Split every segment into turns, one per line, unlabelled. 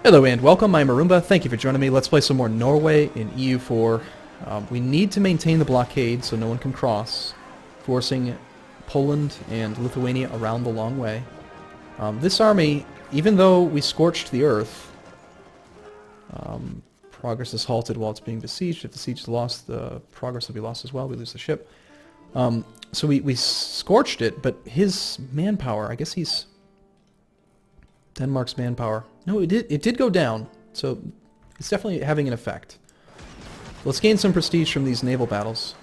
Hello and welcome, I'm Arumba. Thank you for joining me. Let's play some more Norway in EU4. We need to maintain the blockade so no one can cross, forcing Poland and Lithuania around the long way. This army, even though we scorched the earth, progress is halted while it's being besieged. If the siege is lost, the progress will be lost as well. We lose the ship. So we scorched it, but his manpower, I guess he's... Denmark's manpower. No, it did go down, so it's definitely having an effect. Let's gain some prestige from these naval battles.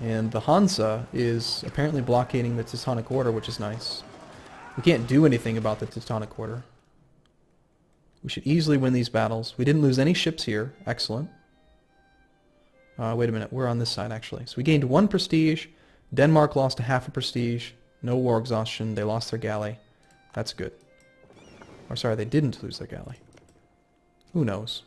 And the Hansa is apparently blockading the Teutonic Order, which is nice. We can't do anything about the Teutonic Order. We should easily win these battles. We didn't lose any ships here. Excellent. Wait a minute, we're on this side actually. So we gained 1 prestige. Denmark lost a half a prestige. No war exhaustion. They lost their galley. That's good. Or sorry, they didn't lose their galley. Who knows?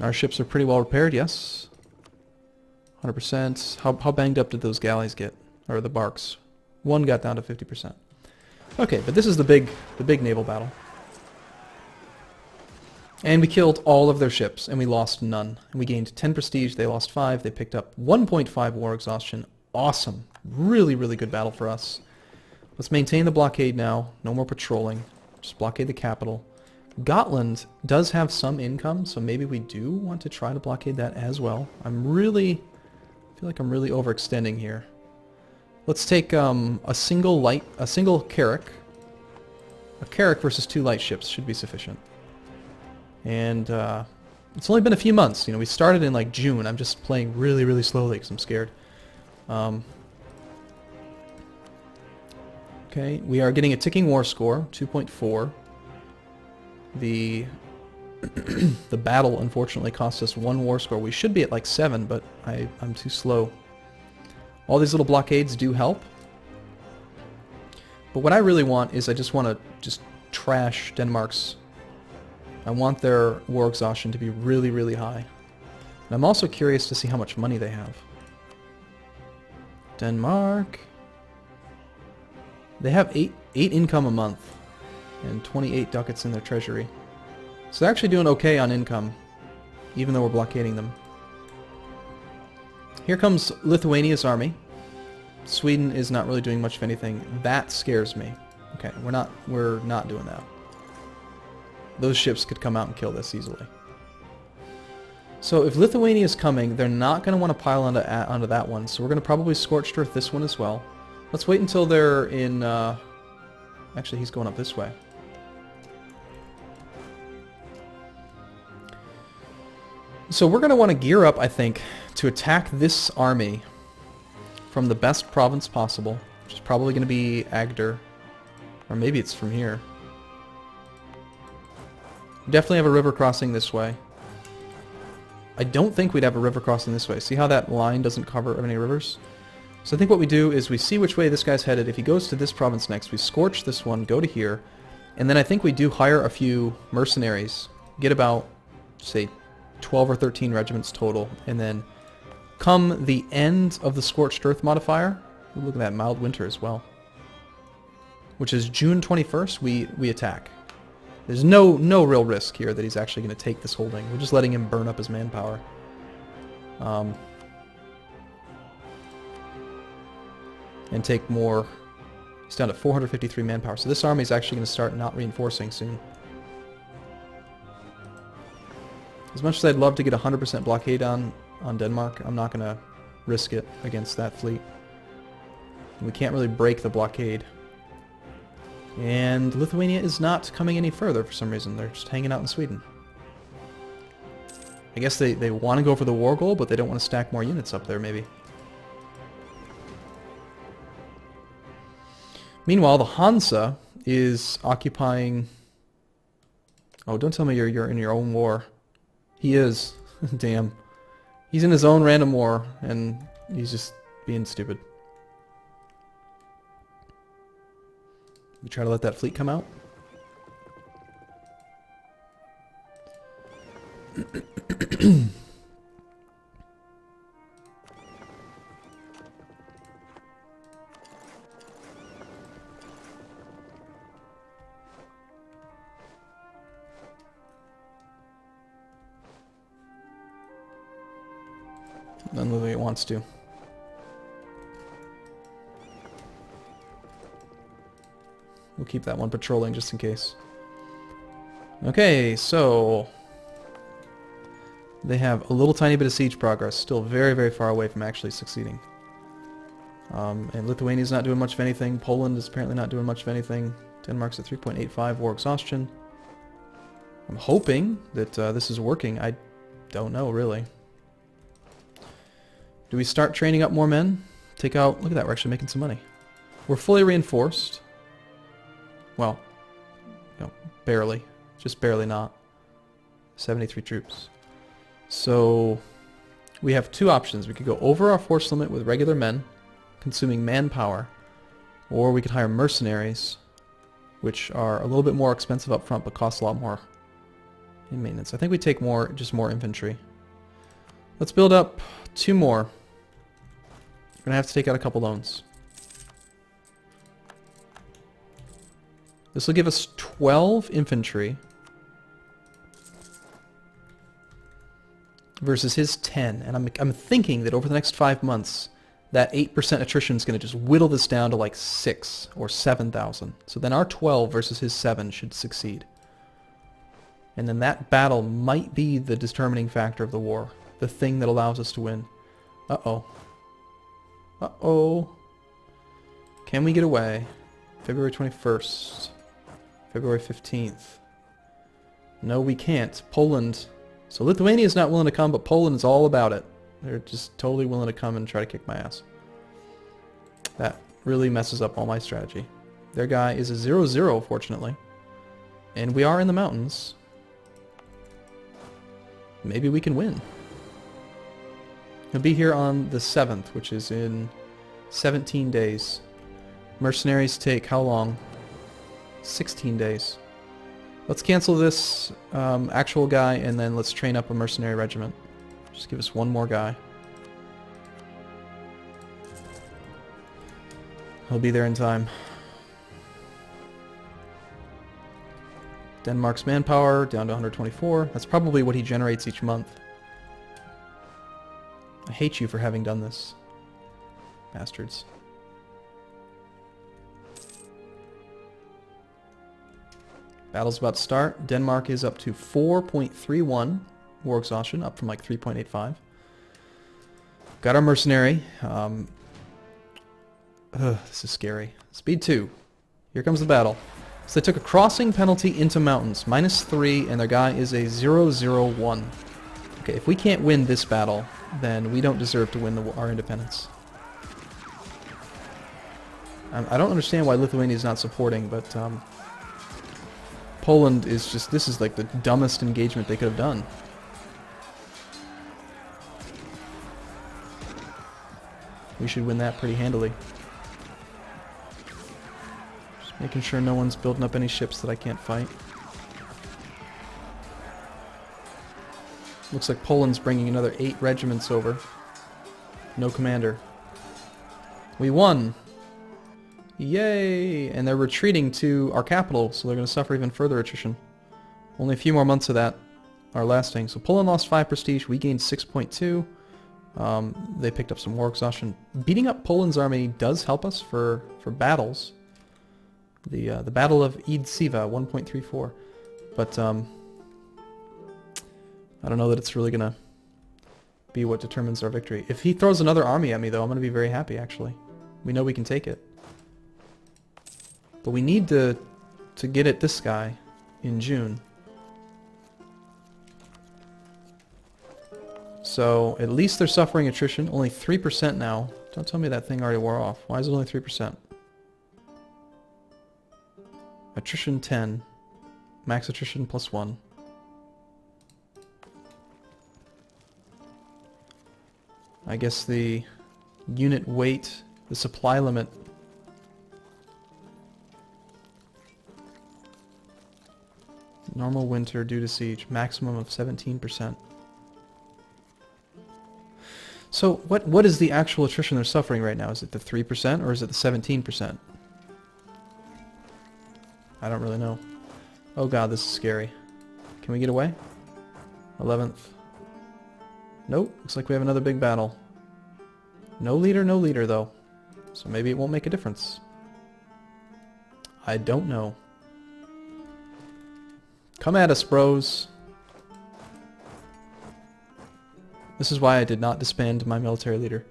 Our ships are pretty well repaired, yes. 100%. How banged up did those galleys get? Or the barks? 1 got down to 50%. Okay, but this is the big naval battle. And we killed all of their ships, and we lost none. And we gained 10 prestige, they lost 5, they picked up 1.5 war exhaustion. Awesome. Really, really good battle for us. Let's maintain the blockade now. No more patrolling. Just blockade the capital. Gotland does have some income, so maybe we do want to try to blockade that as well. I feel like I'm really overextending here. Let's take a single carrack. A carrack versus 2 light ships should be sufficient. And it's only been a few months. You know, we started in like June. I'm just playing really, really slowly because I'm scared. Okay, we are getting a ticking war score, 2.4. The the battle unfortunately cost us 1 war score. We should be at like 7, but I'm too slow. All these little blockades do help. But what I really want is I just want to trash Denmark's. I want their war exhaustion to be really, really high. And I'm also curious to see how much money they have. Denmark. They have 8 income a month and 28 ducats in their treasury. So they're actually doing okay on income, even though we're blockading them. Here comes Lithuania's army. Sweden is not really doing much of anything. That scares me. Okay, we're not doing that. Those ships could come out and kill this easily. So if Lithuania is coming, they're not going to want to pile onto that one. So we're going to probably Scorched Earth this one as well. Let's wait until they're in... Actually, he's going up this way. So we're going to want to gear up, I think, to attack this army from the best province possible, which is probably going to be Agder. Or maybe it's from here. Definitely have a river crossing this way. I don't think we'd have a river crossing this way. See how that line doesn't cover any rivers? So I think what we do is we see which way this guy's headed. If he goes to this province next, we scorch this one, go to here, and then I think we do hire a few mercenaries, get about, say, 12 or 13 regiments total, and then come the end of the Scorched Earth modifier, ooh, look at that, mild winter as well, which is June 21st, we attack. There's no real risk here that he's actually going to take this holding. We're just letting him burn up his manpower. And take more. He's down to 453 manpower. So this army is actually going to start not reinforcing soon. As much as I'd love to get 100% blockade on Denmark, I'm not going to risk it against that fleet. We can't really break the blockade. And Lithuania is not coming any further for some reason. They're just hanging out in Sweden. I guess they want to go for the war goal, but they don't want to stack more units up there, maybe. Meanwhile, the Hansa is occupying... Oh, don't tell me you're in your own war. He is. Damn. He's in his own random war, and he's just being stupid. We try to let that fleet come out. None of it wants to. We'll keep that one patrolling just in case. Okay, so they have a little tiny bit of siege progress, still very, very far away from actually succeeding. And Lithuania's not doing much of anything. Poland is apparently not doing much of anything. Denmark's at 3.85 war exhaustion. I'm hoping that this is working. I don't know, really. Do we start training up more men? Take out... Look at that, we're actually making some money. We're fully reinforced. Well, no, barely. Just barely not. 73 troops. So, we have two options. We could go over our force limit with regular men, consuming manpower, or we could hire mercenaries, which are a little bit more expensive up front, but cost a lot more in maintenance. I think we take more, just more infantry. Let's build up 2 more. We're going to have to take out a couple loans. This will give us 12 infantry versus his 10. And I'm thinking that over the next 5 months, that 8% attrition is going to just whittle this down to like 6 or 7,000. So then our 12 versus his 7 should succeed. And then that battle might be the determining factor of the war. The thing that allows us to win. Uh-oh. Uh-oh. Can we get away? February 21st. February 15th. No, we can't. Poland. So Lithuania is not willing to come, but Poland is all about it. They're just totally willing to come and try to kick my ass. That really messes up all my strategy. Their guy is a 0-0, fortunately. And we are in the mountains. Maybe we can win. He'll be here on the 7th, which is in 17 days. Mercenaries take how long? 16 days. Let's cancel this actual guy, and then let's train up a mercenary regiment. Just give us one more guy. He'll be there in time. Denmark's manpower down to 124. That's probably what he generates each month. I hate you for having done this. Bastards. Battle's about to start. Denmark is up to 4.31 war exhaustion, up from like 3.85. Got our mercenary. This is scary. Speed 2. Here comes the battle. So they took a crossing penalty into mountains, -3, and their guy is a 0-0-1. Okay, if we can't win this battle, then we don't deserve to win our independence. I don't understand why Lithuania is not supporting, but Poland is just... This is like the dumbest engagement they could have done. We should win that pretty handily. Just making sure no one's building up any ships that I can't fight. Looks like Poland's bringing another 8 regiments over. No commander. We won! Yay! And they're retreating to our capital, so they're going to suffer even further attrition. Only a few more months of that are lasting. So Poland lost 5 prestige, we gained 6.2. They picked up some war exhaustion. Beating up Poland's army does help us for battles. The Battle of Idziva, 1.34. But I don't know that it's really going to be what determines our victory. If he throws another army at me, though, I'm going to be very happy, actually. We know we can take it. But we need to get at this guy in June. So at least they're suffering attrition. Only 3% now. Don't tell me that thing already wore off. Why is it only 3%? Attrition 10. Max attrition +1. I guess the unit weight, the supply limit. Normal winter due to siege, maximum of 17%. So what is the actual attrition they're suffering right now? Is it the 3% or is it the 17%? I don't really know. Oh god, this is scary. Can we get away? 11th. Nope, looks like we have another big battle. No leader though. So maybe it won't make a difference. I don't know. Come at us, bros. This is why I did not disband my military leader.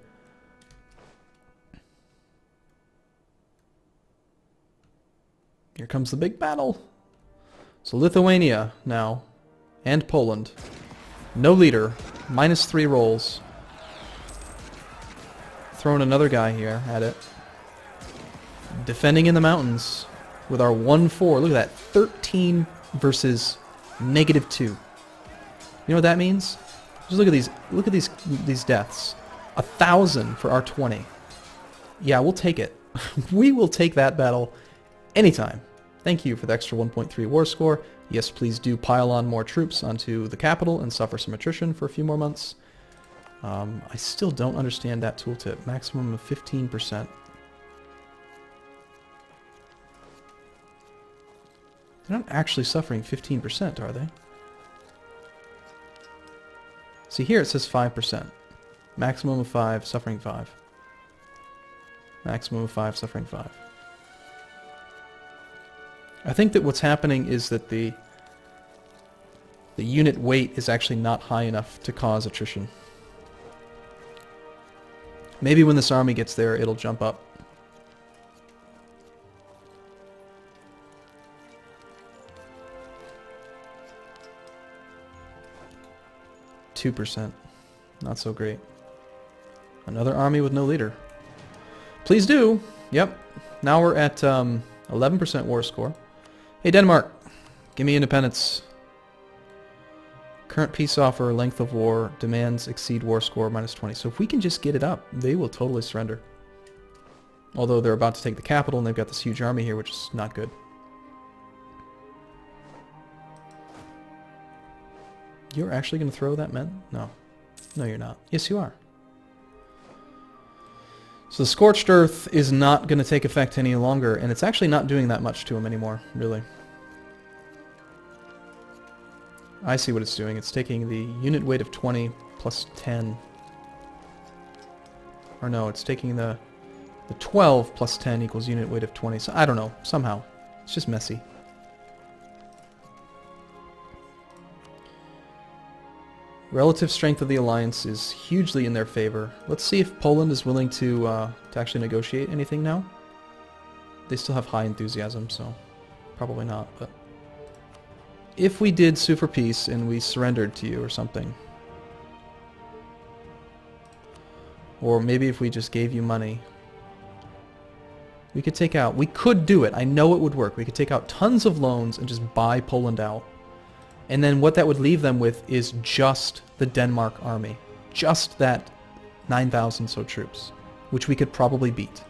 Here comes the big battle. So Lithuania now, and Poland. No leader, -3 rolls. Throwing another guy here at it. Defending in the mountains with our 1-4. Look at that, 13 versus -2. You know what that means? Just look at these deaths. 1,000 for our 20. Yeah, we'll take it. We will take that battle anytime. Thank you for the extra 1.3 war score. Yes, please do pile on more troops onto the capital and suffer some attrition for a few more months. I still don't understand that tooltip. Maximum of 15%. They're not actually suffering 15%, are they? See, here it says 5%. Maximum of 5, suffering 5. Maximum of 5, suffering 5. I think that what's happening is that the unit weight is actually not high enough to cause attrition. Maybe when this army gets there, it'll jump up. %. Not so great. Another army with no leader. Please do. Yep. Now we're at 11% war score. Hey Denmark, give me independence. Current peace offer, length of war, demands exceed war score -20. So if we can just get it up, they will totally surrender. Although they're about to take the capital and they've got this huge army here, which is not good. You're actually going to throw that men? No. No, you're not. Yes, you are. So the Scorched Earth is not going to take effect any longer, and it's actually not doing that much to him anymore, really. I see what it's doing. It's taking the unit weight of 20 plus 10. Or no, it's taking the 12 plus 10 equals unit weight of 20. So I don't know. Somehow. It's just messy. Relative strength of the alliance is hugely in their favor. Let's see if Poland is willing to actually negotiate anything now. They still have high enthusiasm, so probably not. But if we did sue for peace and we surrendered to you or something, or maybe if we just gave you money, we could take out. We could do it. I know it would work. We could take out tons of loans and just buy Poland out. And then what that would leave them with is just the Denmark army. Just that 9,000 so troops, which we could probably beat.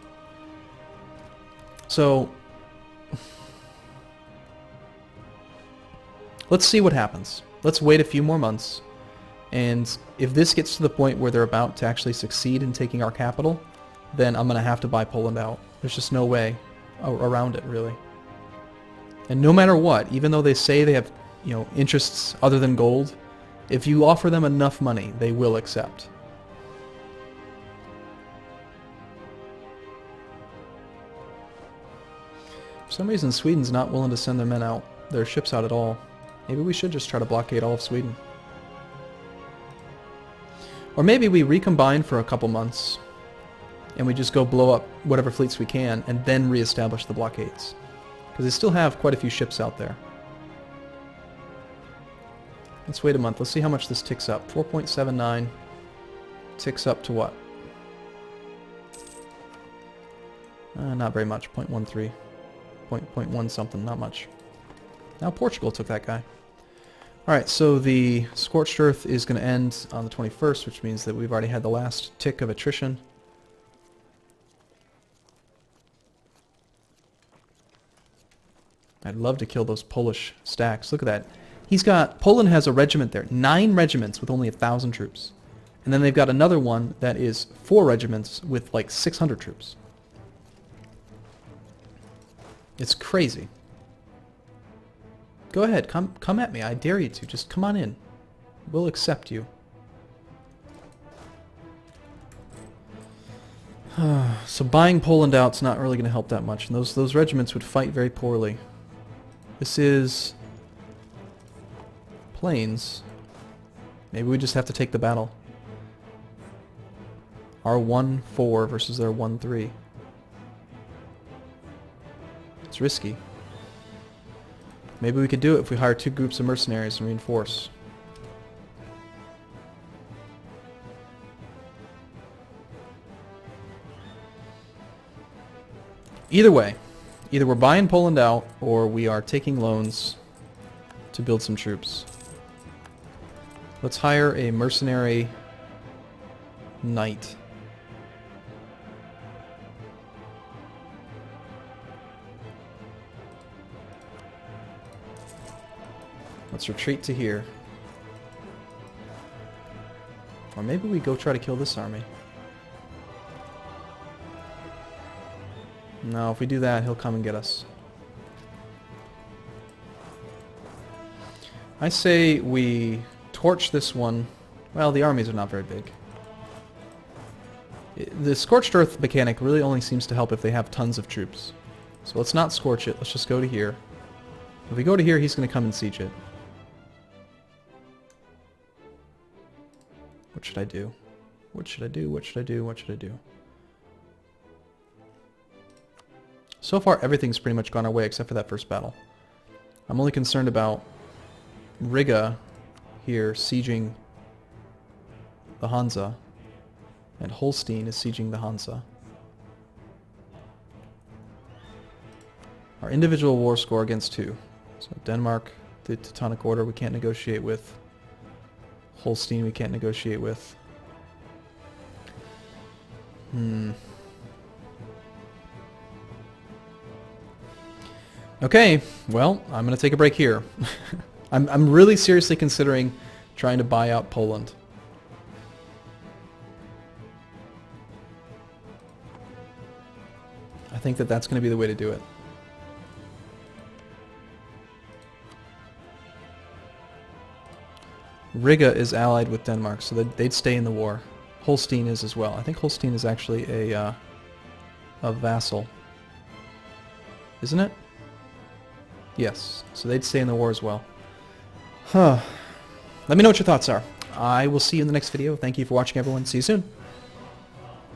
So let's see what happens. Let's wait a few more months. And if this gets to the point where they're about to actually succeed in taking our capital, then I'm going to have to buy Poland out. There's just no way around it, really. And no matter what, even though they say they have, you know, interests other than gold, if you offer them enough money, they will accept. For some reason, Sweden's not willing to send their men out, their ships out at all. Maybe we should just try to blockade all of Sweden. Or maybe we recombine for a couple months, and we just go blow up whatever fleets we can, and then reestablish the blockades. Because they still have quite a few ships out there. Let's wait a month. Let's see how much this ticks up. 4.79 ticks up to what? Not very much. 0.13. 0.1 something. Not much. Now Portugal took that guy. Alright, so the Scorched Earth is going to end on the 21st, which means that we've already had the last tick of attrition. I'd love to kill those Polish stacks. Look at that. Poland has a regiment there. 9 regiments with only 1,000 troops. And then they've got another one that is 4 regiments with like 600 troops. It's crazy. Go ahead, come at me. I dare you to. Just come on in. We'll accept you. So buying Poland out's not really going to help that much, and those regiments would fight very poorly. This is plains. Maybe we just have to take the battle. Our 1-4 versus their 1-3. It's risky. Maybe we could do it if we hire 2 groups of mercenaries and reinforce. Either way, either we're buying Poland out or we are taking loans to build some troops. Let's hire a mercenary knight. Let's retreat to here. Or maybe we go try to kill this army. No, if we do that, he'll come and get us. I say we torch this one. Well, the armies are not very big. The Scorched Earth mechanic really only seems to help if they have tons of troops. So let's not scorch it. Let's just go to here. If we go to here, he's going to come and siege it. What should I do? What should I do? What should I do? What should I do? So far, everything's pretty much gone our way except for that first battle. I'm only concerned about Riga here sieging the Hansa, and Holstein is sieging the Hansa. Our individual war score against 2. So Denmark, the Teutonic Order, we can't negotiate with. Holstein, we can't negotiate with. Okay, well, I'm going to take a break here. I'm really seriously considering trying to buy out Poland. I think that that's going to be the way to do it. Riga is allied with Denmark, so they'd stay in the war. Holstein is as well. I think Holstein is actually a vassal. Isn't it? Yes, so they'd stay in the war as well. Let me know what your thoughts are. I will see you in the next video. Thank you for watching, everyone. See you soon.